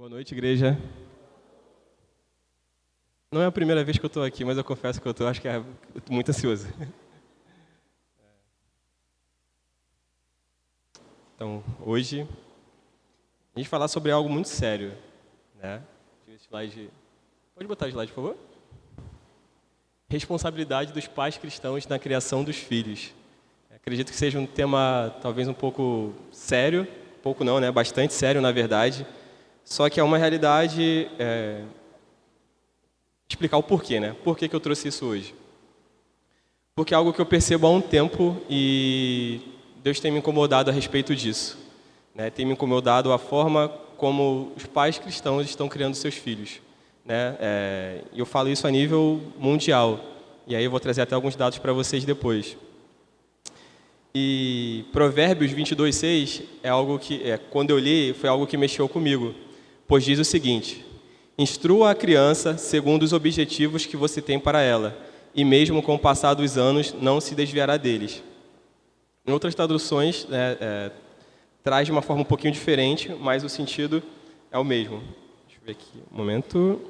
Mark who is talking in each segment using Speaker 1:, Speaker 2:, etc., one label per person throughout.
Speaker 1: Boa noite, igreja. Não é a primeira vez que eu estou aqui, mas eu confesso que acho que eu tô muito ansioso. Então, hoje, a gente vai falar sobre algo muito sério, né? Pode botar o slide, por favor? Responsabilidade dos pais cristãos na criação dos filhos. Acredito que seja um tema talvez um pouco sério, pouco não, né? Bastante sério, na verdade. Só que é uma realidade... Explicar o porquê, né? Por que eu trouxe isso hoje? Porque é algo que eu percebo há um tempo e Deus tem me incomodado a respeito disso, né? Tem me incomodado a forma como os pais cristãos estão criando seus filhos, né? E eu falo isso a nível mundial. E aí eu vou trazer até alguns dados para vocês depois. E Provérbios 22:6 é algo que, quando eu li, foi algo que mexeu comigo, pois diz o seguinte: instrua a criança segundo os objetivos que você tem para ela, e mesmo com o passar dos anos, não se desviará deles. Em outras traduções, traz de uma forma um pouquinho diferente, mas o sentido é o mesmo. Deixa eu ver aqui um momento.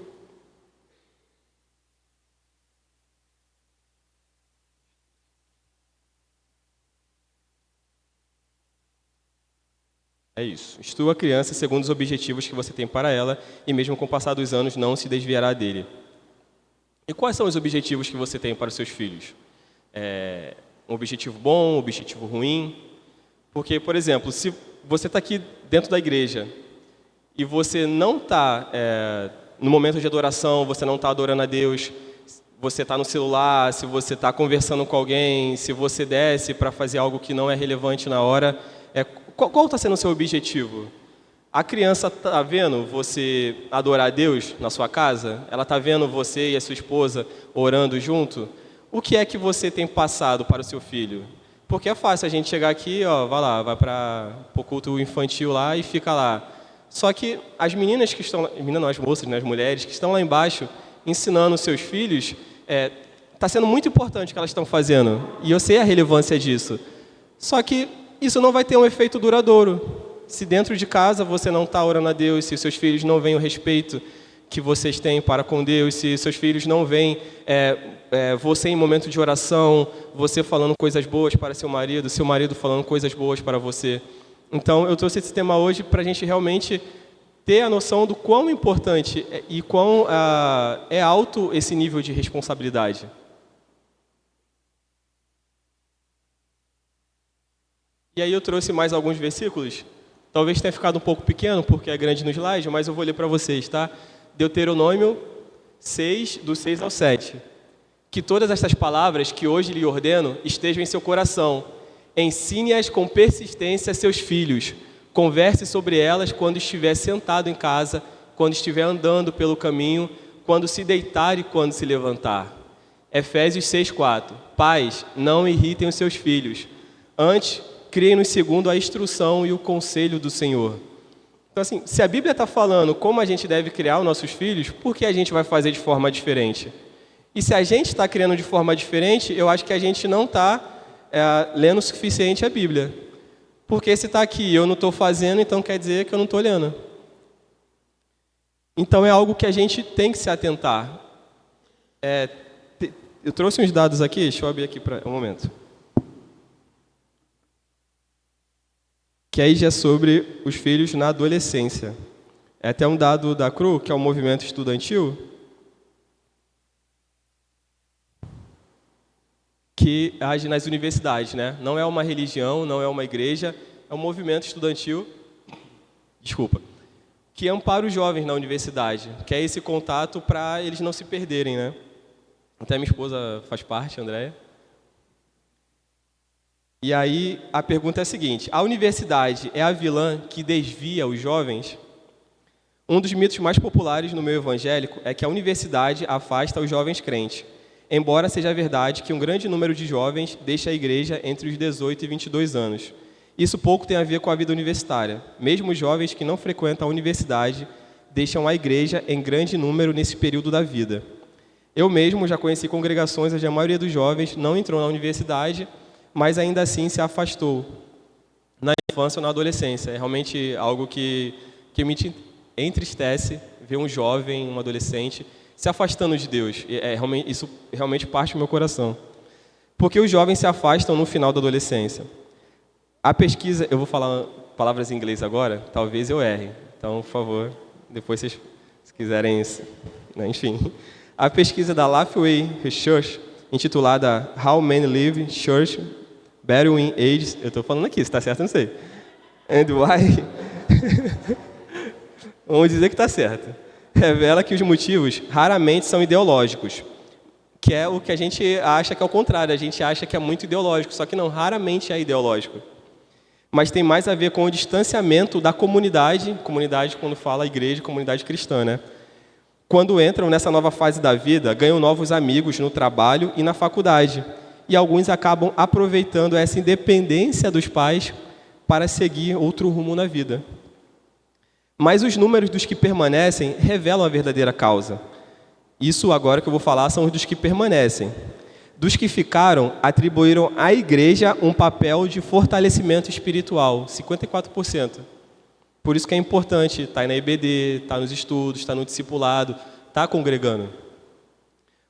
Speaker 1: É isso. Instrua a criança segundo os objetivos que você tem para ela, e mesmo com o passar dos anos, não se desviará dele. E quais são os objetivos que você tem para os seus filhos? Um objetivo bom, um objetivo ruim? Porque, por exemplo, se você está aqui dentro da igreja e você não está no momento de adoração, você não está adorando a Deus, você está no celular, se você está conversando com alguém, se você desce para fazer algo que não é relevante na hora, qual está sendo o seu objetivo? A criança está vendo você adorar a Deus na sua casa? Ela está vendo você e a sua esposa orando junto? O que é que você tem passado para o seu filho? Porque é fácil a gente chegar aqui, vai para o culto infantil lá e fica lá. Só que as meninas que estão, as moças, né, as mulheres que estão lá embaixo ensinando os seus filhos, está sendo muito importante o que elas estão fazendo. E eu sei a relevância disso. Só que isso não vai ter um efeito duradouro. Se dentro de casa você não está orando a Deus, se seus filhos não veem o respeito que vocês têm para com Deus, se seus filhos não veem você em momento de oração, você falando coisas boas para seu marido falando coisas boas para você. Então, eu trouxe esse tema hoje para a gente realmente ter a noção do quão importante e quão é alto esse nível de responsabilidade. E aí eu trouxe mais alguns versículos. Talvez tenha ficado um pouco pequeno, porque é grande no slide, mas eu vou ler para vocês, tá? Deuteronômio 6, do 6 ao 7. Que todas estas palavras que hoje lhe ordeno estejam em seu coração. Ensine-as com persistência a seus filhos. Converse sobre elas quando estiver sentado em casa, quando estiver andando pelo caminho, quando se deitar e quando se levantar. Efésios 6:4. Pais, não irritem os seus filhos. Antes, criem-nos segundo a instrução e o conselho do Senhor. Então, assim, se a Bíblia está falando como a gente deve criar os nossos filhos, por que a gente vai fazer de forma diferente? E se a gente está criando de forma diferente, eu acho que a gente não está lendo o suficiente a Bíblia. Porque se está aqui e eu não estou fazendo, então quer dizer que eu não estou olhando. Então é algo que a gente tem que se atentar. Eu trouxe uns dados aqui, deixa eu abrir aqui para um momento. Que aí já é sobre os filhos na adolescência. É até um dado da CRU, que é o movimento estudantil, que age nas universidades, né? Não é uma religião, não é uma igreja, é um movimento estudantil, que ampara os jovens na universidade, que é esse contato para eles não se perderem, né? Até minha esposa faz parte, a Andréia. E aí a pergunta é a seguinte: a universidade é a vilã que desvia os jovens? Um dos mitos mais populares no meio evangélico é que a universidade afasta os jovens crentes, embora seja verdade que um grande número de jovens deixa a igreja entre os 18 e 22 anos. Isso pouco tem a ver com a vida universitária. Mesmo os jovens que não frequentam a universidade deixam a igreja em grande número nesse período da vida. Eu mesmo já conheci congregações onde a maioria dos jovens não entrou na universidade, mas ainda assim se afastou na infância ou na adolescência. É realmente algo que entristece ver um jovem, um adolescente se afastando de Deus. Isso realmente parte do meu coração. Porque os jovens se afastam no final da adolescência. A pesquisa, eu vou falar palavras em inglês agora, talvez eu erre. Então, por favor, depois vocês, se quiserem, né, enfim. A pesquisa da Lifeway Research, intitulada How Men Live Church Better in Ages, eu estou falando aqui, se está certo, eu não sei. And why? Vamos dizer que está certo. Revela que os motivos raramente são ideológicos, que é o que a gente acha que é o contrário. A gente acha que é muito ideológico, só que não, raramente é ideológico. Mas tem mais a ver com o distanciamento da comunidade quando fala igreja, comunidade cristã, né? Quando entram nessa nova fase da vida, ganham novos amigos no trabalho e na faculdade. E alguns acabam aproveitando essa independência dos pais para seguir outro rumo na vida. Mas os números dos que permanecem revelam a verdadeira causa. Isso agora que eu vou falar são os dos que permanecem. Dos que ficaram, atribuíram à igreja um papel de fortalecimento espiritual, 54%. Por isso que é importante estar na IBD, estar nos estudos, estar no discipulado, estar congregando.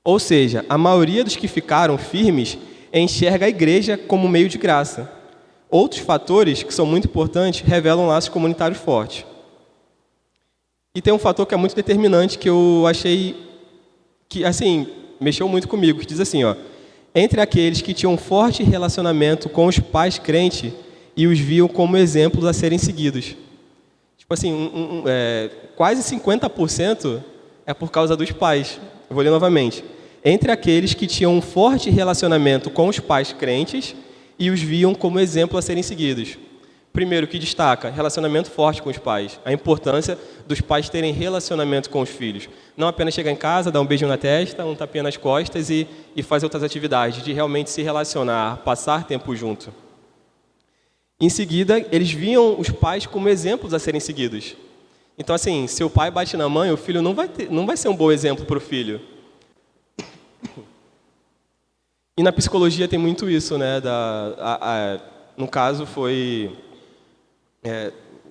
Speaker 1: Ou seja, a maioria dos que ficaram firmes enxerga a igreja como meio de graça. Outros fatores que são muito importantes revelam laços comunitários fortes. E tem um fator que é muito determinante que eu achei que, assim, mexeu muito comigo, que diz assim, ó, entre aqueles que tinham um forte relacionamento com os pais crentes e os viam como exemplos a serem seguidos. Tipo assim, quase 50% é por causa dos pais. Eu vou ler novamente. Entre aqueles que tinham um forte relacionamento com os pais crentes e os viam como exemplo a serem seguidos. Primeiro, que destaca? Relacionamento forte com os pais. A importância dos pais terem relacionamento com os filhos. Não apenas chegar em casa, dar um beijinho na testa, um tapinha nas costas e fazer outras atividades, de realmente se relacionar, passar tempo junto. Em seguida, eles viam os pais como exemplos a serem seguidos. Então, assim, se o pai bate na mãe, o filho não vai ser um bom exemplo para o filho. E na psicologia tem muito isso, né? No caso, foi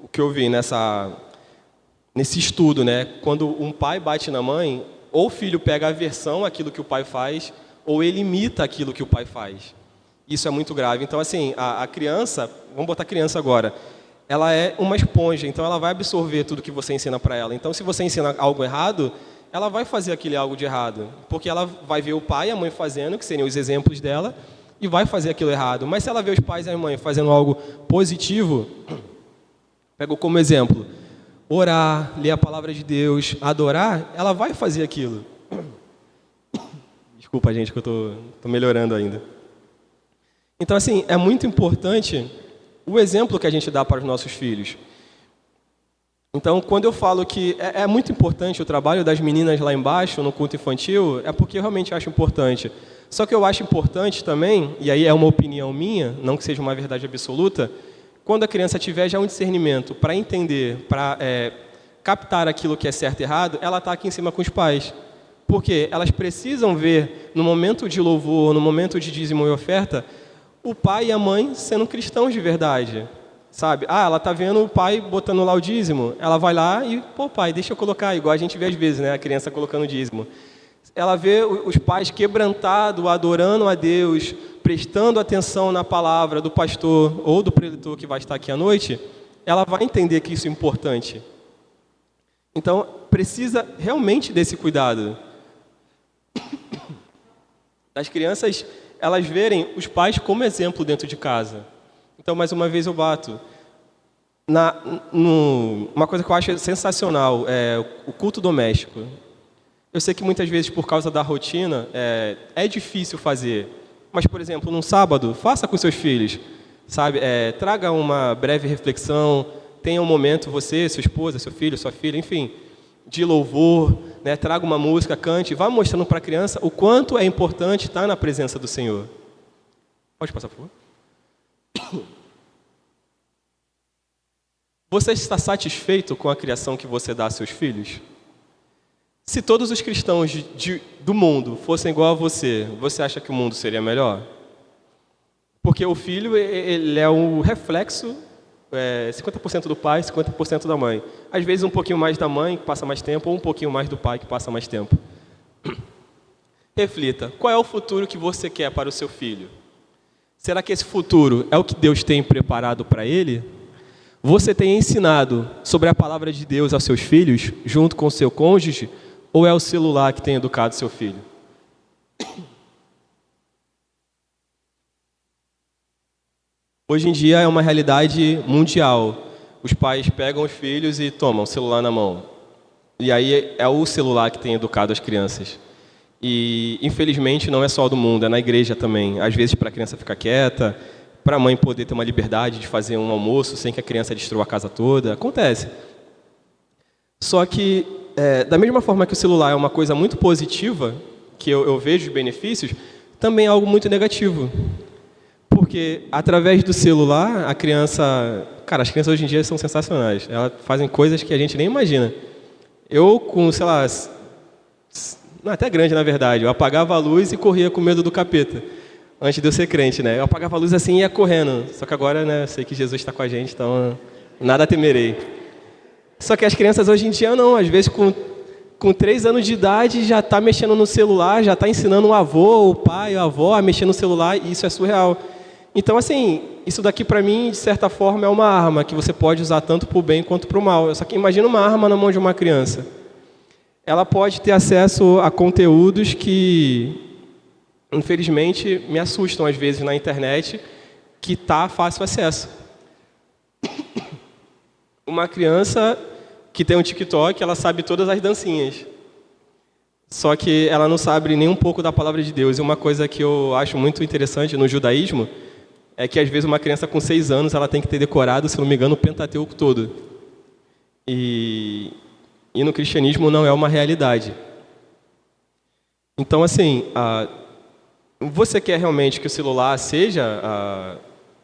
Speaker 1: o que eu vi nesse estudo, né? Quando um pai bate na mãe, ou o filho pega a aversão àquilo que o pai faz, ou ele imita aquilo que o pai faz. Isso é muito grave. Então, assim, a criança, vamos botar a criança agora, ela é uma esponja, então ela vai absorver tudo que você ensina para ela. Então, se você ensina algo errado, ela vai fazer aquele algo de errado, porque ela vai ver o pai e a mãe fazendo, que seriam os exemplos dela, e vai fazer aquilo errado. Mas se ela vê os pais e a mãe fazendo algo positivo, pego como exemplo, orar, ler a palavra de Deus, adorar, ela vai fazer aquilo. Desculpa, gente, que eu tô melhorando ainda. Então, assim, é muito importante o exemplo que a gente dá para os nossos filhos. Então, quando eu falo que é muito importante o trabalho das meninas lá embaixo, no culto infantil, é porque eu realmente acho importante. Só que eu acho importante também, e aí é uma opinião minha, não que seja uma verdade absoluta, quando a criança tiver já um discernimento para entender, para captar aquilo que é certo e errado, ela está aqui em cima com os pais. Porque elas precisam ver, no momento de louvor, no momento de dízimo e oferta, o pai e a mãe sendo cristãos de verdade. Sabe? Ela está vendo o pai botando lá o dízimo, ela vai lá e, pô, pai, deixa eu colocar, igual a gente vê às vezes, né? A criança colocando o dízimo. Ela vê os pais quebrantados, adorando a Deus, prestando atenção na palavra do pastor ou do preletor que vai estar aqui à noite, ela vai entender que isso é importante. Então, precisa realmente desse cuidado. As crianças, elas verem os pais como exemplo dentro de casa. Então, mais uma vez eu bato. Uma coisa que eu acho sensacional é o culto doméstico. Eu sei que muitas vezes, por causa da rotina, é difícil fazer. Mas, por exemplo, num sábado, faça com seus filhos. Sabe? Traga uma breve reflexão, tenha um momento, você, sua esposa, seu filho, sua filha, enfim, de louvor, né? Traga uma música, cante, vá mostrando para a criança o quanto é importante estar na presença do Senhor. Pode passar, por favor? Você está satisfeito com a criação que você dá a seus filhos? Se todos os cristãos do mundo fossem igual a você, você acha que o mundo seria melhor? Porque o filho, ele é o reflexo 50% do pai, 50% da mãe. Às vezes um pouquinho mais da mãe, que passa mais tempo, ou um pouquinho mais do pai, que passa mais tempo. Reflita, qual é o futuro que você quer para o seu filho? Será que esse futuro é o que Deus tem preparado para ele? Você tem ensinado sobre a palavra de Deus aos seus filhos, junto com o seu cônjuge, ou é o celular que tem educado seu filho? Hoje em dia é uma realidade mundial. Os pais pegam os filhos e tomam o celular na mão. E aí é o celular que tem educado as crianças. E, infelizmente, não é só do mundo, é na igreja também. Às vezes, para a criança ficar quieta, para a mãe poder ter uma liberdade de fazer um almoço sem que a criança destrua a casa toda. Acontece. Só que, da mesma forma que o celular é uma coisa muito positiva, que eu vejo os benefícios, também é algo muito negativo. Porque, através do celular, a criança... Cara, as crianças hoje em dia são sensacionais. Elas fazem coisas que a gente nem imagina. Eu, com, sei lá... Não, até grande, na verdade. Eu apagava a luz e corria com medo do capeta. Antes de eu ser crente, né? Eu apagava a luz assim e ia correndo. Só que agora, né, eu sei que Jesus está com a gente, então nada temerei. Só que as crianças hoje em dia não. Às vezes, com 3 anos de idade, já está mexendo no celular, já está ensinando o avô, o pai, a avó a mexer no celular, e isso é surreal. Então, assim, isso daqui para mim, de certa forma, é uma arma que você pode usar tanto para o bem quanto para o mal. Só que imagina uma arma na mão de uma criança. Ela pode ter acesso a conteúdos que, infelizmente, me assustam às vezes na internet, que está fácil acesso. Uma criança que tem um TikTok, ela sabe todas as dancinhas. Só que ela não sabe nem um pouco da palavra de Deus. E uma coisa que eu acho muito interessante no judaísmo é que, às vezes, uma criança com 6 anos, ela tem que ter decorado, se não me engano, o Pentateuco todo. E no cristianismo não é uma realidade. Então, assim, você quer realmente que o celular seja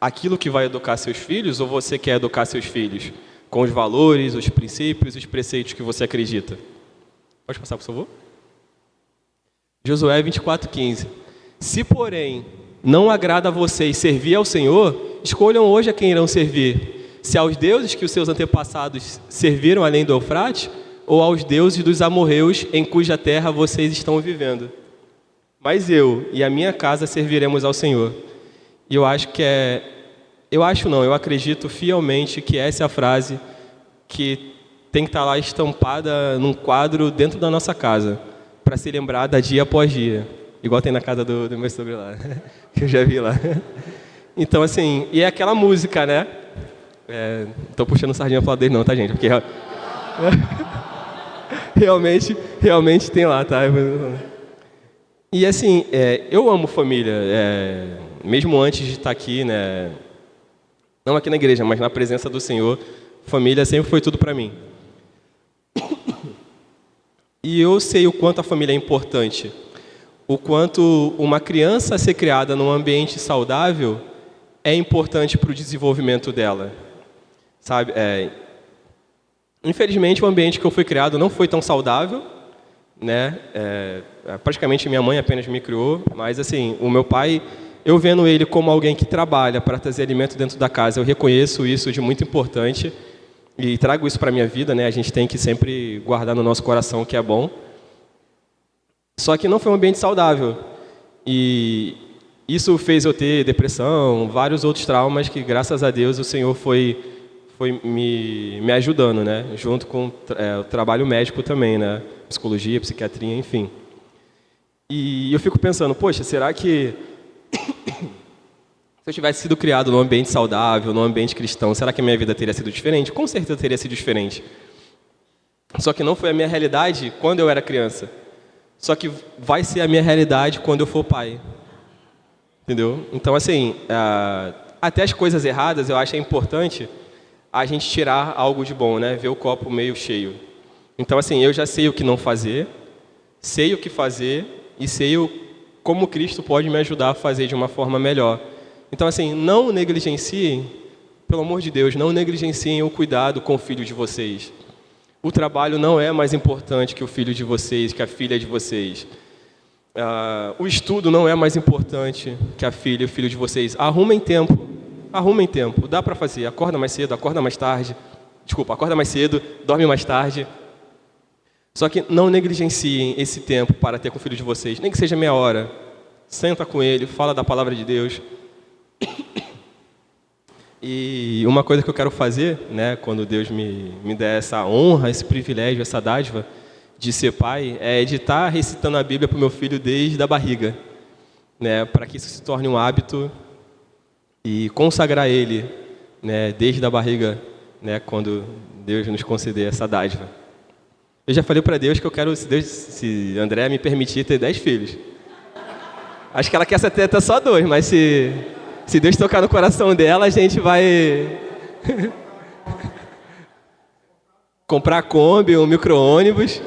Speaker 1: aquilo que vai educar seus filhos, ou você quer educar seus filhos com os valores, os princípios, os preceitos que você acredita? Pode passar, por favor? Josué 24:15. Se, porém, não agrada a vocês servir ao Senhor, escolham hoje a quem irão servir. Se aos deuses que os seus antepassados serviram além do Eufrates, ou aos deuses dos amorreus em cuja terra vocês estão vivendo. Mas eu e a minha casa serviremos ao Senhor. E eu acho que eu acredito fielmente que essa é a frase que tem que estar lá estampada num quadro dentro da nossa casa, para se lembrar dia após dia. Igual tem na casa do meu sogro lá, que eu já vi lá. Então, assim, e é aquela música, né? Estou puxando sardinha para o lado dele não, tá, gente? Porque realmente tem lá, tá? E assim, eu amo família, mesmo antes de estar aqui, né? Não aqui na igreja, mas na presença do Senhor, família sempre foi tudo para mim. E eu sei o quanto a família é importante, o quanto uma criança ser criada num ambiente saudável é importante para o desenvolvimento dela, sabe? Infelizmente, o ambiente que eu fui criado não foi tão saudável, né? Praticamente minha mãe apenas me criou, mas assim, o meu pai, eu vendo ele como alguém que trabalha para trazer alimento dentro da casa, eu reconheço isso de muito importante e trago isso para a minha vida, né? A gente tem que sempre guardar no nosso coração o que é bom. Só que não foi um ambiente saudável. E isso fez eu ter depressão, vários outros traumas que, graças a Deus, o Senhor foi me ajudando, né? Junto com o trabalho médico também, né? Psicologia, psiquiatria, enfim. E eu fico pensando, poxa, será que se eu tivesse sido criado num ambiente saudável, num ambiente cristão, será que a minha vida teria sido diferente? Com certeza teria sido diferente. Só que não foi a minha realidade quando eu era criança. Só que vai ser a minha realidade quando eu for pai. Entendeu? Então, assim, até as coisas erradas, eu acho importante a gente tirar algo de bom, né? Ver o copo meio cheio. Então, assim, eu já sei o que não fazer, sei o que fazer e sei como Cristo pode me ajudar a fazer de uma forma melhor. Então, assim, não negligenciem, pelo amor de Deus, não negligenciem o cuidado com o filho de vocês. O trabalho não é mais importante que o filho de vocês, que a filha de vocês. O estudo não é mais importante que a filha e o filho de vocês. Arrumem tempo arrumem tempo, dá para fazer. Acorda mais cedo, acorda mais tarde. Desculpa, acorda mais cedo, dorme mais tarde. Só que não negligenciem esse tempo para ter com o filho de vocês, nem que seja meia hora. Senta com ele, fala da palavra de Deus. E uma coisa que eu quero fazer, né, quando Deus me der essa honra, esse privilégio, essa dádiva de ser pai, é de estar recitando a Bíblia para o meu filho desde a barriga, né, para que isso se torne um hábito e consagrar ele, né, desde a barriga, né, quando Deus nos conceder essa dádiva. Eu já falei para Deus que eu quero, se André me permitir, ter 10 filhos. Acho que ela quer ter até só 2, mas se Deus tocar no coração dela, a gente vai comprar Kombi, um micro-ônibus.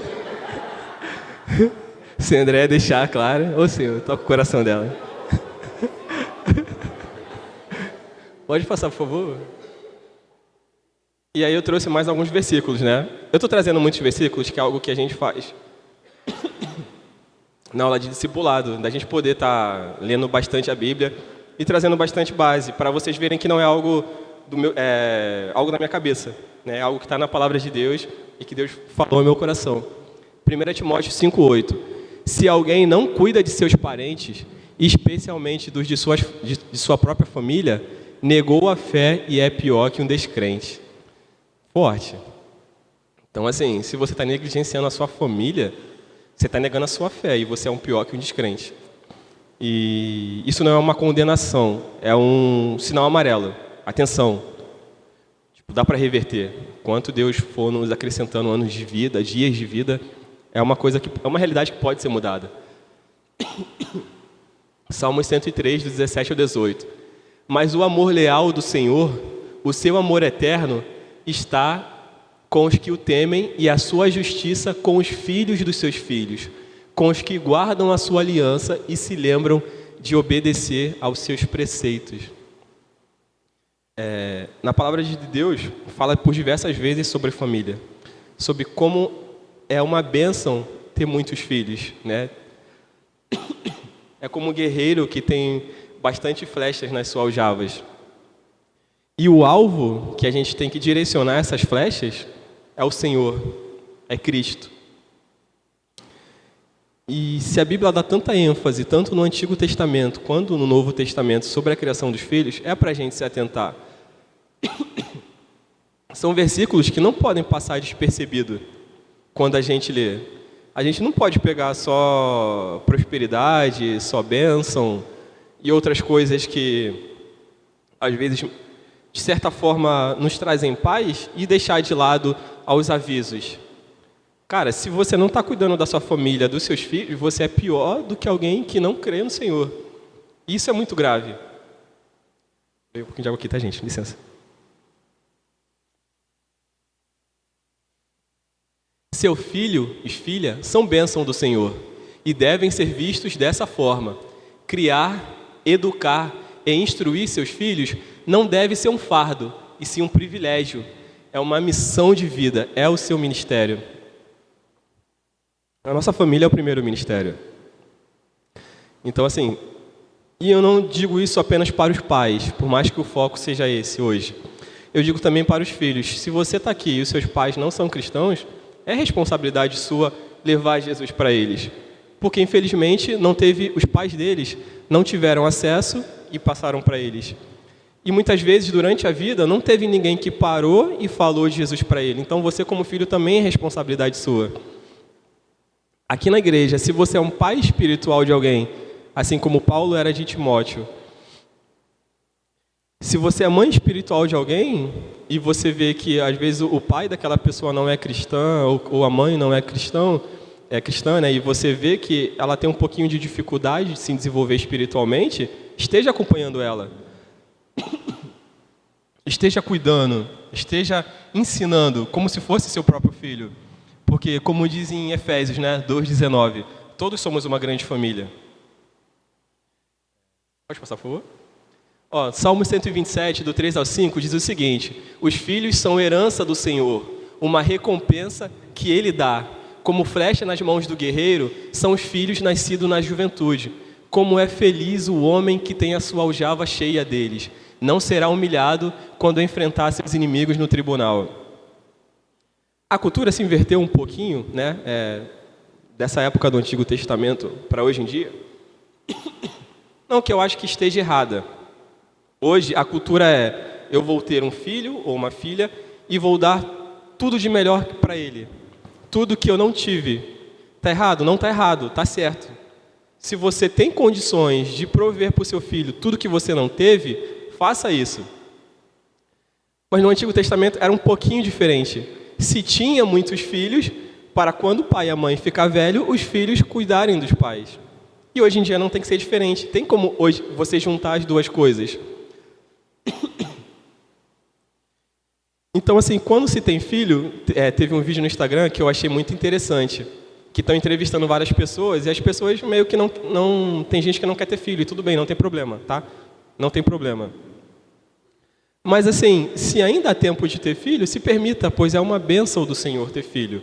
Speaker 1: Se a André deixar, claro. Ou se eu toco o coração dela. Pode passar, por favor. E aí eu trouxe mais alguns versículos, né? Eu estou trazendo muitos versículos, que é algo que a gente faz na aula de discipulado, da gente poder estar lendo bastante a Bíblia e trazendo bastante base, para vocês verem que não é algo algo da minha cabeça, né? É algo que está na palavra de Deus e que Deus falou no meu coração. 1 Timóteo 5,8. Se alguém não cuida de seus parentes, especialmente dos de sua própria família, negou a fé e é pior que um descrente. Forte. Então, assim, se você está negligenciando a sua família, você está negando a sua fé e você é um pior que um descrente. E isso não é uma condenação, é um sinal amarelo. Atenção. Tipo, dá para reverter. Quanto Deus for nos acrescentando anos de vida, dias de vida, é uma realidade que pode ser mudada. Salmos 103, do 17 ao 18. Mas o amor leal do Senhor, o seu amor eterno, está com os que o temem e a sua justiça com os filhos dos seus filhos, com os que guardam a sua aliança e se lembram de obedecer aos seus preceitos. Na palavra de Deus, fala por diversas vezes sobre família, sobre como é uma bênção ter muitos filhos, né? É como um guerreiro que tem bastante flechas nas suas aljavas. E o alvo que a gente tem que direcionar essas flechas é o Senhor, é Cristo. E se a Bíblia dá tanta ênfase, tanto no Antigo Testamento quanto no Novo Testamento, sobre a criação dos filhos, é para a gente se atentar. São versículos que não podem passar despercebido quando a gente lê. A gente não pode pegar só prosperidade, só bênção e outras coisas que, às vezes, de certa forma, nos trazem paz e deixar de lado aos avisos. Cara, se você não está cuidando da sua família, dos seus filhos, você é pior do que alguém que não crê no Senhor. Isso é muito grave. Veio um pouquinho de água aqui, tá, gente? Licença. Seu filho e filha são bênção do Senhor e devem ser vistos dessa forma. Criar, educar e instruir seus filhos não deve ser um fardo, e sim um privilégio. É uma missão de vida, é o seu ministério. A nossa família é o primeiro ministério. Então, assim, e eu não digo isso apenas para os pais, por mais que o foco seja esse hoje. Eu digo também para os filhos. Se você está aqui e os seus pais não são cristãos, é responsabilidade sua levar Jesus para eles. Porque, infelizmente, os pais deles não tiveram acesso e passaram para eles. E muitas vezes, durante a vida, não teve ninguém que parou e falou de Jesus para ele. Então, você como filho também é responsabilidade sua. Aqui na igreja, se você é um pai espiritual de alguém, assim como Paulo era de Timóteo, se você é mãe espiritual de alguém e você vê que, às vezes, o pai daquela pessoa não é cristã ou a mãe não é cristã, né, e você vê que ela tem um pouquinho de dificuldade de se desenvolver espiritualmente, esteja acompanhando ela. Esteja cuidando, esteja ensinando como se fosse seu próprio filho. Porque, como diz em Efésios, né, 2,19, todos somos uma grande família. Pode passar, por favor? Salmo 127, do 3 ao 5, diz o seguinte: os filhos são herança do Senhor, uma recompensa que Ele dá. Como flecha nas mãos do guerreiro, são os filhos nascidos na juventude. Como é feliz o homem que tem a sua aljava cheia deles. não será humilhado quando enfrentar seus inimigos no tribunal. A cultura se inverteu um pouquinho, né? Dessa época do Antigo Testamento para hoje em dia. Não que eu acho que esteja errada. Hoje a cultura é: eu vou ter um filho ou uma filha e vou dar tudo de melhor para ele. Tudo que eu não tive. Está errado? Não está errado, está certo. Se você tem condições de prover para o seu filho tudo que você não teve, faça isso. Mas no Antigo Testamento era um pouquinho diferente. Se tinha muitos filhos, para quando o pai e a mãe ficar velho, os filhos cuidarem dos pais. E hoje em dia não tem que ser diferente. Tem como hoje você juntar as duas coisas. Então, assim, quando se tem filho, teve um vídeo no Instagram que eu achei muito interessante, que estão entrevistando várias pessoas, e as pessoas meio que não... Tem gente que não quer ter filho, e tudo bem, não tem problema, tá? Não tem problema. Mas, assim, se ainda há tempo de ter filho, se permita, pois é uma bênção do Senhor ter filho.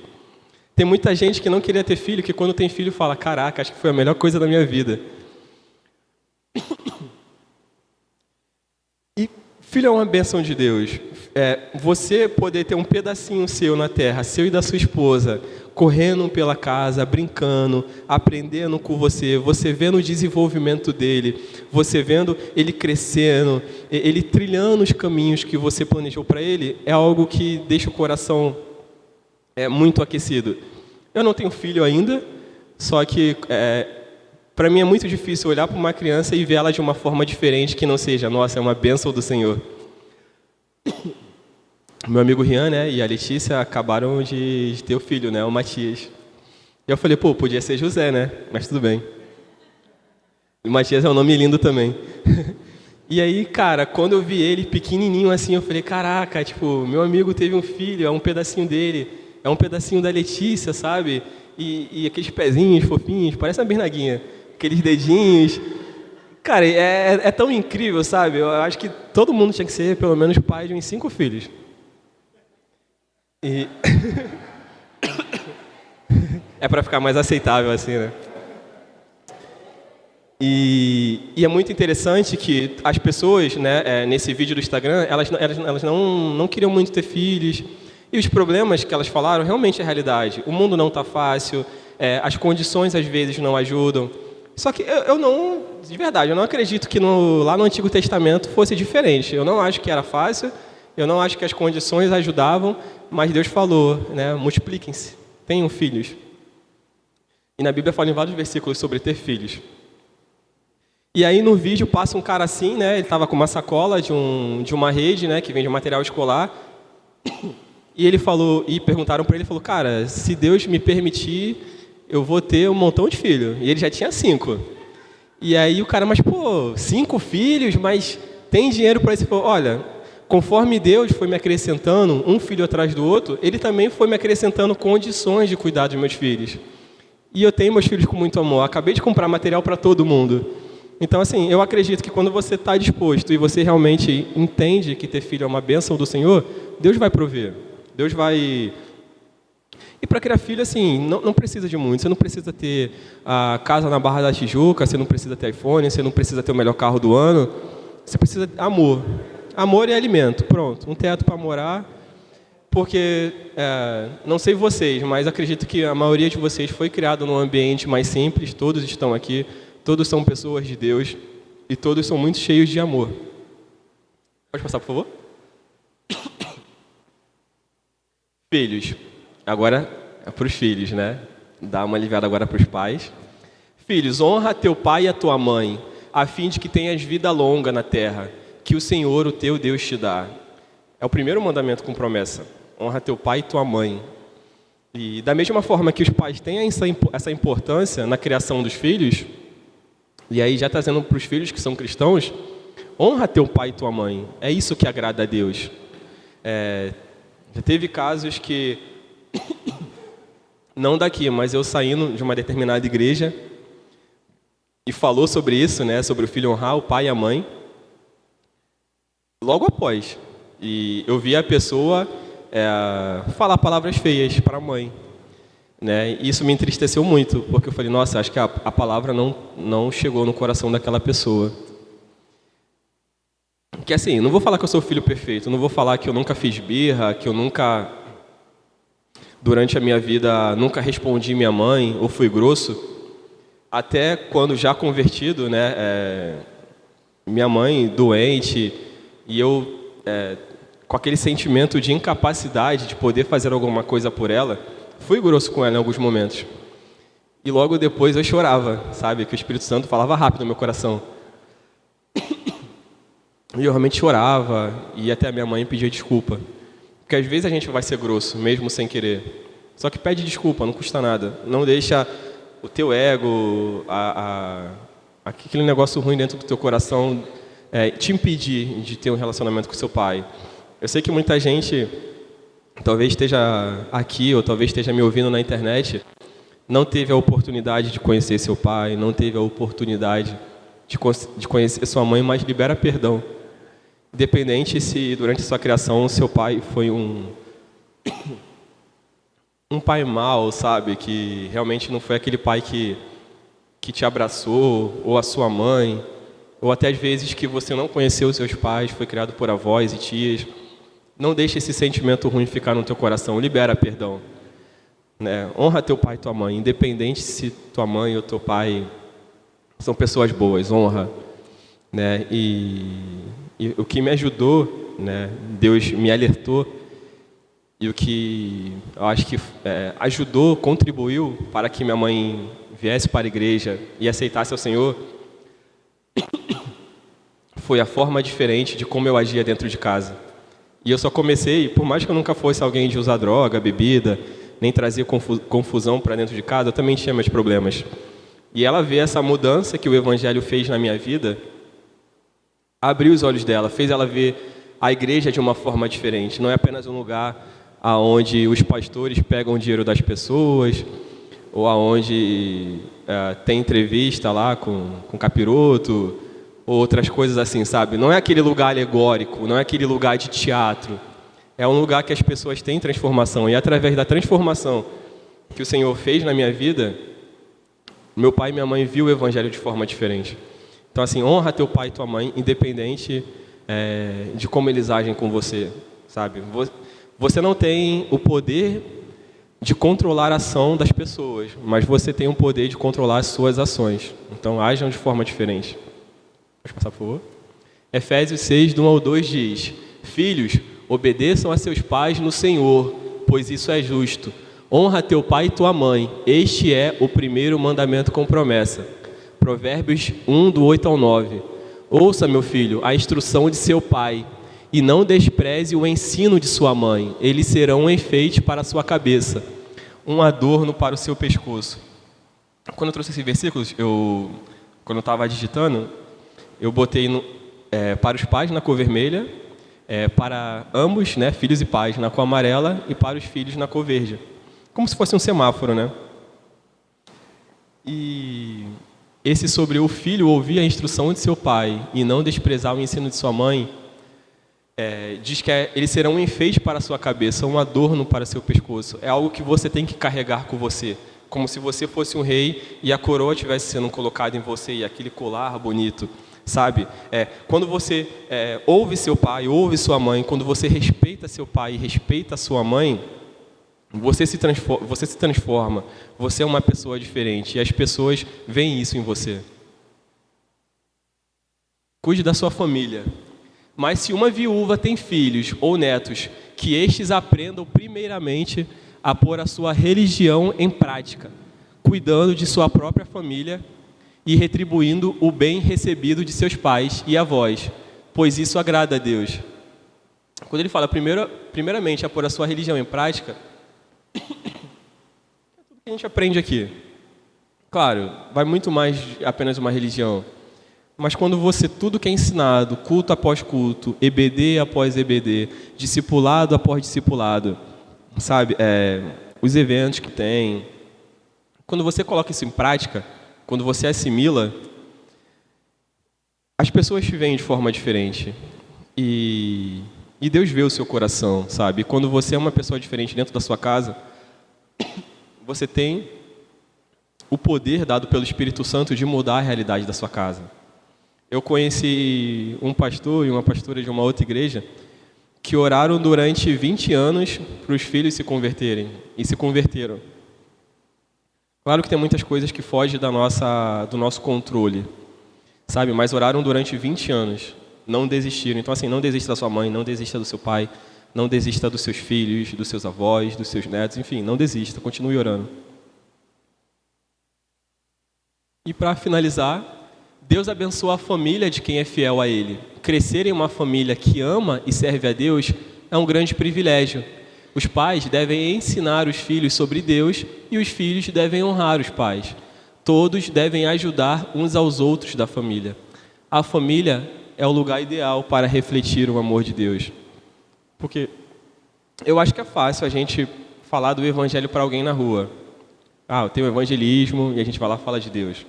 Speaker 1: Tem muita gente que não queria ter filho, que quando tem filho fala: caraca, acho que foi a melhor coisa da minha vida. E filho é uma bênção de Deus. Você poder ter um pedacinho seu na terra, seu e da sua esposa, correndo pela casa, brincando, aprendendo com você, você vendo o desenvolvimento dele, você vendo ele crescendo, ele trilhando os caminhos que você planejou para ele, é algo que deixa o coração muito aquecido. Eu não tenho filho ainda, só que para mim é muito difícil olhar para uma criança e ver ela de uma forma diferente que não seja: nossa, é uma bênção do Senhor. Meu amigo Rian, né, e a Letícia acabaram de ter o filho, né, o Matias. E eu falei: pô, podia ser José, né, mas tudo bem. O Matias é um nome lindo também. E aí, cara, quando eu vi ele pequenininho assim, eu falei: caraca, tipo, meu amigo teve um filho, é um pedacinho dele, é um pedacinho da Letícia, sabe? E aqueles pezinhos fofinhos, parece uma bernaguinha, aqueles dedinhos. Cara, é tão incrível, sabe? Eu acho que todo mundo tinha que ser pelo menos pai de uns 5 filhos. E é para ficar mais aceitável assim, né? E é muito interessante que as pessoas, né, nesse vídeo do Instagram, elas não queriam muito ter filhos. E os problemas que elas falaram realmente é realidade. O mundo não está fácil, as condições às vezes não ajudam. Só que eu não, de verdade, eu não acredito que lá no Antigo Testamento fosse diferente. Eu não acho que era fácil, eu não acho que as condições ajudavam, mas Deus falou, né, multipliquem-se, tenham filhos. E na Bíblia fala em vários versículos sobre ter filhos. E aí no vídeo passa um cara assim, né, ele estava com uma sacola de uma rede, né, que vende material escolar. E ele falou, e perguntaram para ele, falou: cara, se Deus me permitir, eu vou ter um montão de filhos. E ele já tinha 5. E aí o cara: mas pô, 5 filhos, mas tem dinheiro para isso? Ele falou: olha, conforme Deus foi me acrescentando um filho atrás do outro, ele também foi me acrescentando condições de cuidar dos meus filhos. E eu tenho meus filhos com muito amor. Acabei de comprar material para todo mundo. Então, assim, eu acredito que quando você está disposto e você realmente entende que ter filho é uma bênção do Senhor, Deus vai prover. Deus vai... E para criar filho, assim, não precisa de muito. Você não precisa ter a casa na Barra da Tijuca, você não precisa ter iPhone, você não precisa ter o melhor carro do ano. Você precisa de amor. Amor e alimento, pronto. Um teto para morar. Porque, não sei vocês, mas acredito que a maioria de vocês foi criado num ambiente mais simples. Todos estão aqui, todos são pessoas de Deus e todos são muito cheios de amor. Pode passar, por favor? Filhos. Agora é para os filhos, né? Dá uma aliviada agora para os pais. Filhos, honra teu pai e a tua mãe, a fim de que tenhas vida longa na terra, que o Senhor, o teu Deus, te dá. É o primeiro mandamento com promessa. Honra teu pai e tua mãe. E da mesma forma que os pais têm essa importância na criação dos filhos, e aí já trazendo para os filhos que são cristãos, honra teu pai e tua mãe. É isso que agrada a Deus. Já teve casos que, não daqui, mas eu saindo de uma determinada igreja e falou sobre isso, né, sobre o filho honrar o pai e a mãe, logo após. E eu vi a pessoa falar palavras feias para a mãe, né? E isso me entristeceu muito, porque eu falei: nossa, acho que a palavra não chegou no coração daquela pessoa. Que assim, não vou falar que eu sou filho perfeito, não vou falar que eu nunca fiz birra, que eu nunca, durante a minha vida, nunca respondi minha mãe ou fui grosso. Até quando já convertido, né, minha mãe doente e eu com aquele sentimento de incapacidade de poder fazer alguma coisa por ela, fui grosso com ela em alguns momentos. E logo depois eu chorava, sabe? Que o Espírito Santo falava rápido no meu coração. E eu realmente chorava, e até a minha mãe pedia desculpa. Porque às vezes a gente vai ser grosso, mesmo sem querer. Só que pede desculpa, não custa nada. Não deixa o teu ego, aquele negócio ruim dentro do teu coração te impedir de ter um relacionamento com seu pai. Eu sei que muita gente, talvez esteja aqui, ou talvez esteja me ouvindo na internet, não teve a oportunidade de conhecer seu pai, não teve a oportunidade de conhecer sua mãe, mas libera perdão. Independente se durante sua criação seu pai foi um pai mau, sabe? Que realmente não foi aquele pai que te abraçou, ou a sua mãe, ou até às vezes que você não conheceu os seus pais, foi criado por avós e tias. Não deixe esse sentimento ruim ficar no teu coração, libera perdão. Né? Honra teu pai e tua mãe, independente se tua mãe ou teu pai são pessoas boas, honra. Né? E o que me ajudou, né? Deus me alertou, e o que eu acho que ajudou, contribuiu para que minha mãe viesse para a igreja e aceitasse o Senhor, foi a forma diferente de como eu agia dentro de casa. E eu só comecei, por mais que eu nunca fosse alguém de usar droga, bebida, nem trazia confusão para dentro de casa, eu também tinha meus problemas. E ela vê essa mudança que o Evangelho fez na minha vida, abriu os olhos dela, fez ela ver a igreja de uma forma diferente. Não é apenas um lugar onde os pastores pegam o dinheiro das pessoas, ou aonde tem entrevista lá com capiroto, ou outras coisas assim, sabe? Não é aquele lugar alegórico, não é aquele lugar de teatro. É um lugar que as pessoas têm transformação. E através da transformação que o Senhor fez na minha vida, meu pai e minha mãe viu o Evangelho de forma diferente. Então, assim, honra teu pai e tua mãe, independente de como eles agem com você, sabe? Você não tem o poder de controlar a ação das pessoas, mas você tem o poder de controlar as suas ações. Então, ajam de forma diferente. Pode passar, por favor? Efésios 6, do 1 ao 2 diz: Filhos, obedeçam a seus pais no Senhor, pois isso é justo. Honra teu pai e tua mãe. Este é o primeiro mandamento com promessa. Provérbios 1, do 8 ao 9. Ouça, meu filho, a instrução de seu pai, e não despreze o ensino de sua mãe. Eles serão um enfeite para a sua cabeça, um adorno para o seu pescoço. Quando eu trouxe esses versículos, quando eu estava digitando, eu botei para os pais na cor vermelha, para ambos, né, filhos e pais, na cor amarela, e para os filhos na cor verde. Como se fosse um semáforo, né? E esse sobre o filho ouvir a instrução de seu pai e não desprezar o ensino de sua mãe, diz que eles serão um enfeite para a sua cabeça, um adorno para seu pescoço. É algo que você tem que carregar com você, como se você fosse um rei e a coroa estivesse sendo colocada em você, e aquele colar bonito, sabe? Quando você ouve seu pai, ouve sua mãe, quando você respeita seu pai e respeita sua mãe, você se transforma, você é uma pessoa diferente, e as pessoas veem isso em você. Cuide da sua família. Mas se uma viúva tem filhos ou netos, que estes aprendam primeiramente a pôr a sua religião em prática, cuidando de sua própria família e retribuindo o bem recebido de seus pais e avós, pois isso agrada a Deus. Quando ele fala primeiramente a pôr a sua religião em prática, é tudo que a gente aprende aqui. Claro, vai muito mais de apenas uma religião. Mas quando tudo que é ensinado, culto após culto, EBD após EBD, discipulado após discipulado, sabe? Os eventos que tem. Quando você coloca isso em prática, quando você assimila, as pessoas te veem de forma diferente. E Deus vê o seu coração, sabe? Quando você é uma pessoa diferente dentro da sua casa, você tem o poder dado pelo Espírito Santo de mudar a realidade da sua casa. Eu conheci um pastor e uma pastora de uma outra igreja que oraram durante 20 anos para os filhos se converterem, e se converteram. Claro que tem muitas coisas que fogem do nosso controle, sabe? Mas oraram durante 20 anos, não desistiram. Então, assim, não desista da sua mãe, não desista do seu pai, não desista dos seus filhos, dos seus avós, dos seus netos, enfim, não desista, continue orando. E para finalizar, Deus abençoa a família de quem é fiel a Ele. Crescer em uma família que ama e serve a Deus é um grande privilégio. Os pais devem ensinar os filhos sobre Deus e os filhos devem honrar os pais. Todos devem ajudar uns aos outros da família. A família é o lugar ideal para refletir o amor de Deus. Porque eu acho que é fácil a gente falar do evangelho para alguém na rua. Eu tenho evangelismo e a gente vai lá e fala de Deus.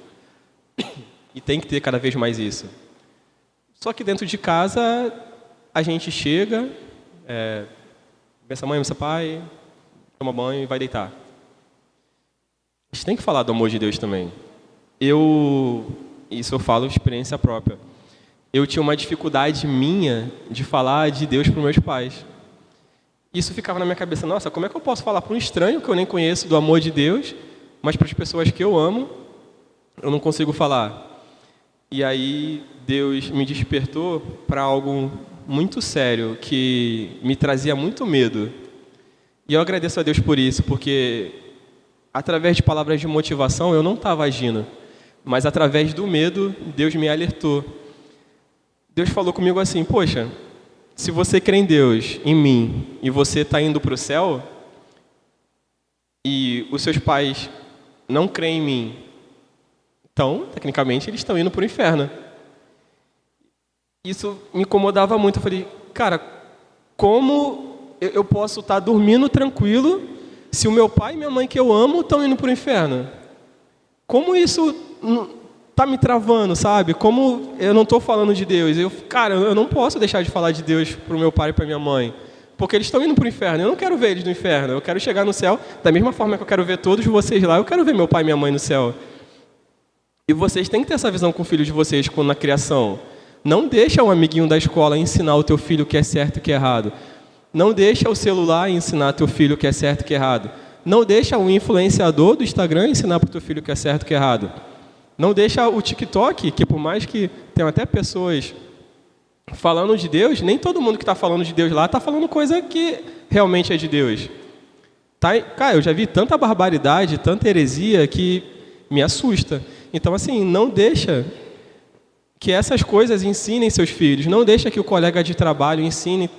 Speaker 1: E tem que ter cada vez mais isso. Só que dentro de casa, a gente chega, pensa mãe, pensa pai, toma banho e vai deitar. A gente tem que falar do amor de Deus também. Isso eu falo de experiência própria. Eu tinha uma dificuldade minha de falar de Deus para os meus pais. Isso ficava na minha cabeça, nossa, como é que eu posso falar para um estranho que eu nem conheço do amor de Deus, mas para as pessoas que eu amo, eu não consigo falar. E aí Deus me despertou para algo muito sério, que me trazia muito medo. E eu agradeço a Deus por isso, porque através de palavras de motivação eu não estava agindo, mas através do medo Deus me alertou. Deus falou comigo assim, poxa, se você crê em Deus, em mim, e você está indo para o céu, e os seus pais não creem em mim, então, tecnicamente, eles estão indo para o inferno. Isso me incomodava muito. Eu falei, cara, como eu posso estar dormindo tranquilo se o meu pai e minha mãe que eu amo estão indo para o inferno? Como isso está me travando, sabe? Como eu não estou falando de Deus? Eu não posso deixar de falar de Deus para o meu pai e para a minha mãe, porque eles estão indo para o inferno. Eu não quero ver eles no inferno. Eu quero chegar no céu, da mesma forma que eu quero ver todos vocês lá, eu quero ver meu pai e minha mãe no céu. E vocês têm que ter essa visão com o filho de vocês quando na criação. Não deixa um amiguinho da escola ensinar o teu filho o que é certo e o que é errado. Não deixa o celular ensinar teu filho o que é certo e o que é errado. Não deixa o influenciador do Instagram ensinar para o teu filho o que é certo e o que é errado. Não deixa o TikTok, que por mais que tenham até pessoas falando de Deus, nem todo mundo que está falando de Deus lá está falando coisa que realmente é de Deus. Cara, eu já vi tanta barbaridade, tanta heresia que me assusta. Então, assim, não deixa que essas coisas ensinem seus filhos. Não deixa que o colega de trabalho ensine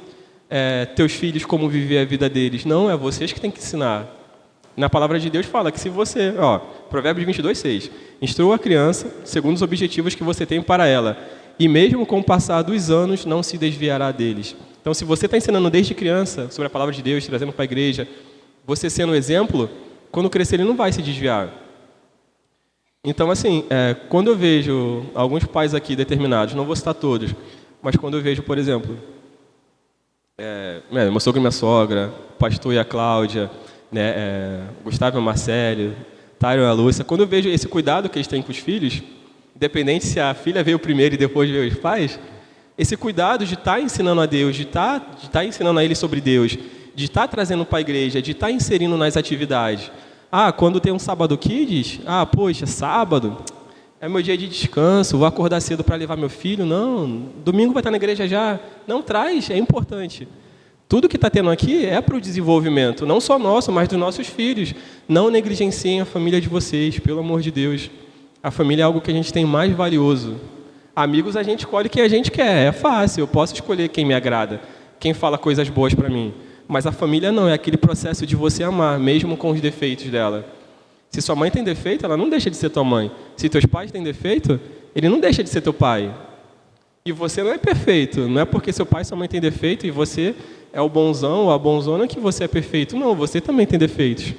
Speaker 1: teus filhos como viver a vida deles. Não, é vocês que têm que ensinar. Na palavra de Deus fala que se você... Provérbios 22:6. Instrua a criança segundo os objetivos que você tem para ela. E mesmo com o passar dos anos, não se desviará deles. Então, se você está ensinando desde criança sobre a palavra de Deus, trazendo para a igreja, você sendo exemplo, quando crescer ele não vai se desviar. Então, assim, quando eu vejo alguns pais aqui determinados, não vou citar todos, mas quando eu vejo, por exemplo, meu sogro e minha sogra, o pastor e a Cláudia, Gustavo e a Marcelo, Tyron e a Lúcia, quando eu vejo esse cuidado que eles têm com os filhos, independente se a filha veio primeiro e depois veio os pais, esse cuidado de estar ensinando a Deus, de estar ensinando a eles sobre Deus, de estar trazendo para a igreja, de estar inserindo nas atividades. Quando tem um sábado kids, poxa, sábado é meu dia de descanso, vou acordar cedo para levar meu filho. Não, domingo vai estar na igreja já. Não, traz, é importante. Tudo que está tendo aqui é para o desenvolvimento, não só nosso, mas dos nossos filhos. Não negligenciem a família de vocês, pelo amor de Deus. A família é algo que a gente tem mais valioso. Amigos a gente escolhe quem a gente quer, é fácil, eu posso escolher quem me agrada, quem fala coisas boas para mim. Mas a família não, é aquele processo de você amar, mesmo com os defeitos dela. Se sua mãe tem defeito, ela não deixa de ser tua mãe. Se teus pais têm defeito, ele não deixa de ser teu pai. E você não é perfeito. Não é porque seu pai e sua mãe têm defeito e você é o bonzão ou a bonzona que você é perfeito. Não, você também tem defeitos.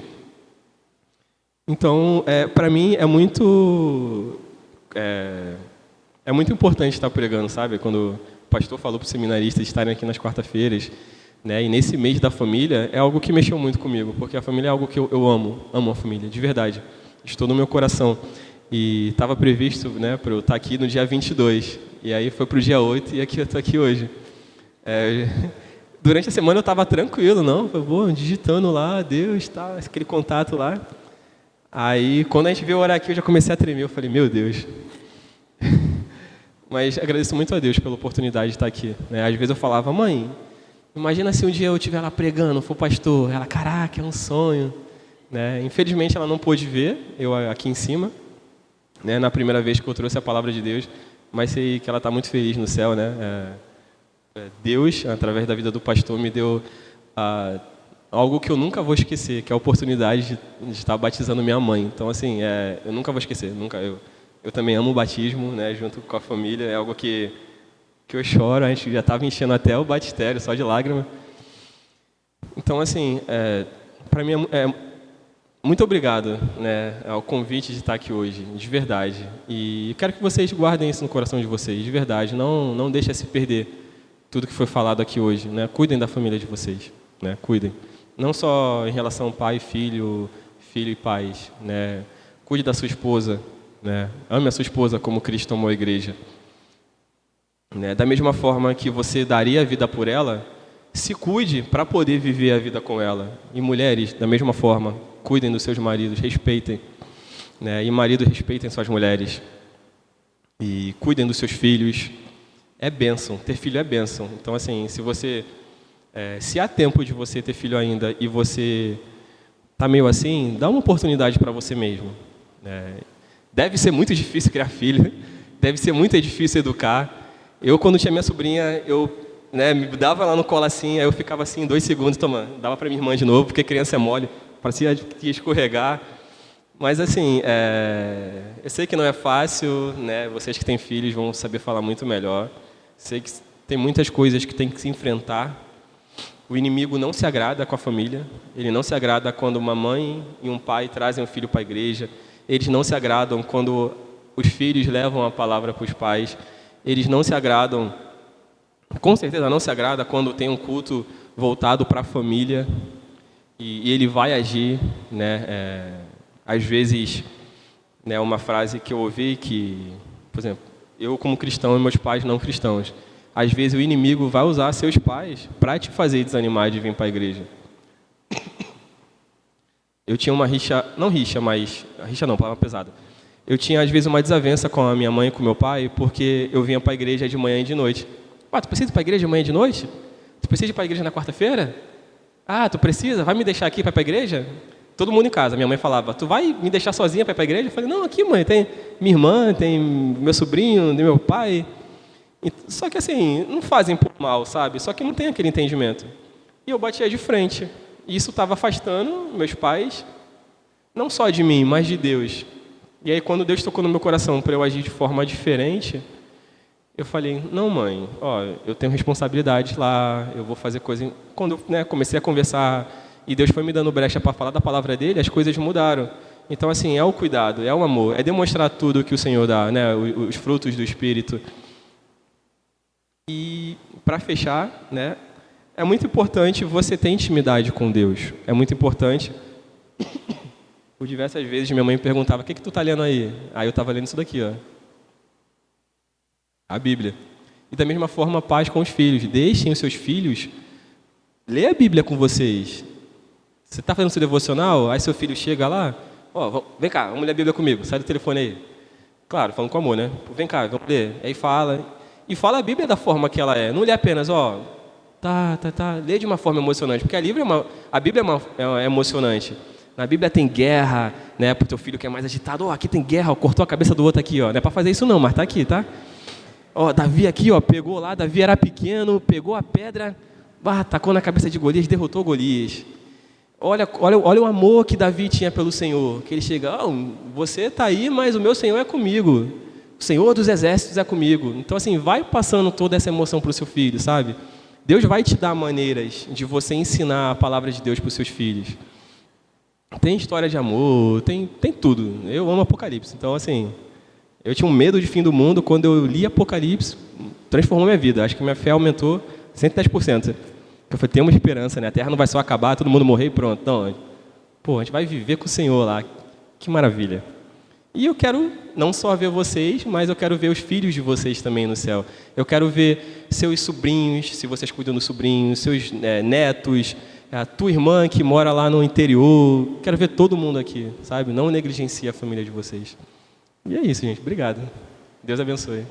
Speaker 1: Então, para mim, é muito importante estar pregando, sabe? Quando o pastor falou para os seminaristas estarem aqui nas quarta-feiras, e nesse mês da família, é algo que mexeu muito comigo, porque a família é algo que eu amo a família, de verdade. Estou no meu coração. E estava previsto para eu estar aqui no dia 22. E aí foi pro dia 8 e aqui eu tô aqui hoje. Durante a semana eu estava tranquilo, não, digitando lá, Deus, tá, aquele contato lá. Aí, quando a gente veio orar aqui, eu já comecei a tremer. Eu falei, meu Deus. Mas agradeço muito a Deus pela oportunidade de estar aqui, né? Às vezes eu falava, mãe, imagina se um dia eu estiver lá pregando, for pastor. Ela, caraca, é um sonho. Né? Infelizmente, ela não pôde ver eu aqui em cima, né? Na primeira vez que eu trouxe a palavra de Deus. Mas sei que ela está muito feliz no céu, né? Deus, através da vida do pastor, me deu algo que eu nunca vou esquecer, que é a oportunidade de estar batizando minha mãe. Então, assim, eu nunca vou esquecer. Eu também amo o batismo, né? Junto com a família. É algo que eu choro. A gente já estava enchendo até o batistério, só de lágrima. Então, assim, para mim muito obrigado, né, ao convite de estar aqui hoje, de verdade. E quero que vocês guardem isso no coração de vocês, de verdade. Não deixem se perder tudo que foi falado aqui hoje, né? Cuidem da família de vocês, né? Cuidem. Não só em relação ao pai e filho e pais, né? Cuide da sua esposa, né? Ame a sua esposa como Cristo amou a igreja. Né? Da mesma forma que você daria a vida por ela, se cuide para poder viver a vida com ela. E mulheres, da mesma forma, cuidem dos seus maridos, respeitem. Né? E maridos, respeitem suas mulheres. E cuidem dos seus filhos. É bênção, ter filho é bênção. Então, assim, se há tempo de você ter filho ainda e você está meio assim, dá uma oportunidade para você mesmo. Deve ser muito difícil criar filho, deve ser muito difícil educar. Eu, quando tinha minha sobrinha, me dava lá no colo assim, aí eu ficava assim, 2 segundos, dava para minha irmã de novo, porque criança é mole, parecia que ia escorregar. Mas, assim, eu sei que não é fácil, né? Vocês que têm filhos vão saber falar muito melhor. Sei que tem muitas coisas que tem que se enfrentar. O inimigo não se agrada com a família, ele não se agrada quando uma mãe e um pai trazem um filho para a igreja, eles não se agradam quando os filhos levam a palavra para os pais, eles não se agradam, com certeza não se agrada quando tem um culto voltado para a família e ele vai agir, né? Às vezes, né, uma frase que eu ouvi que, por exemplo, eu como cristão e meus pais não cristãos, às vezes o inimigo vai usar seus pais para te fazer desanimar de vir para a igreja. Eu tinha uma palavra pesada. Eu tinha às vezes uma desavença com a minha mãe e com meu pai, porque eu vinha para a igreja de manhã e de noite. Tu precisa ir para a igreja de manhã e de noite? Tu precisa ir para a igreja na quarta-feira? Tu precisa? Vai me deixar aqui para ir para a igreja? Todo mundo em casa. Minha mãe falava, tu vai me deixar sozinha para ir para a igreja? Eu falei, não, aqui mãe, tem minha irmã, tem meu sobrinho, tem meu pai. Só que assim, não fazem por mal, sabe? Só que não tem aquele entendimento. E eu batia de frente. E isso estava afastando meus pais, não só de mim, mas de Deus. E aí quando Deus tocou no meu coração para eu agir de forma diferente, eu falei, não mãe, eu tenho responsabilidade lá, eu vou fazer coisa... Quando eu comecei a conversar e Deus foi me dando brecha para falar da palavra dele, as coisas mudaram. Então assim, é o cuidado, é o amor, é demonstrar tudo que o Senhor dá, né? Os frutos do Espírito. E para fechar, né? É muito importante você ter intimidade com Deus. É muito importante. Por diversas vezes minha mãe me perguntava, o que tu está lendo aí? Aí eu estava lendo isso daqui, a Bíblia. E da mesma forma, pais com os filhos. Deixem os seus filhos ler a Bíblia com vocês. Você está fazendo seu devocional, aí seu filho chega lá, vem cá, vamos ler a Bíblia comigo, sai do telefone aí. Claro, falando com amor, né? Vem cá, vamos ler. Aí fala. E fala a Bíblia da forma que ela é. Não lê apenas, lê de uma forma emocionante. Porque a Bíblia é emocionante. Na Bíblia tem guerra, né? Para o teu filho que é mais agitado. Aqui tem guerra, cortou a cabeça do outro aqui, Não é para fazer isso não, mas tá aqui, tá? Davi aqui, pegou lá, Davi era pequeno, pegou a pedra, tacou na cabeça de Golias, derrotou Golias. Olha o amor que Davi tinha pelo Senhor. Que ele chega, você está aí, mas o meu Senhor é comigo. O Senhor dos exércitos é comigo. Então, assim, vai passando toda essa emoção para o seu filho, sabe? Deus vai te dar maneiras de você ensinar a palavra de Deus para os seus filhos. Tem história de amor, tem tudo. Eu amo Apocalipse. Então, assim, eu tinha um medo de fim do mundo. Quando eu li Apocalipse, transformou minha vida. Acho que minha fé aumentou 110%. Eu falei, temos esperança, né? A terra não vai só acabar, todo mundo morrer e pronto. Não, a gente vai viver com o Senhor lá. Que maravilha. E eu quero não só ver vocês, mas eu quero ver os filhos de vocês também no céu. Eu quero ver seus sobrinhos, se vocês cuidam dos sobrinhos, seus netos, a tua irmã que mora lá no interior. Quero ver todo mundo aqui, sabe? Não negligencie a família de vocês. E é isso, gente. Obrigado. Deus abençoe.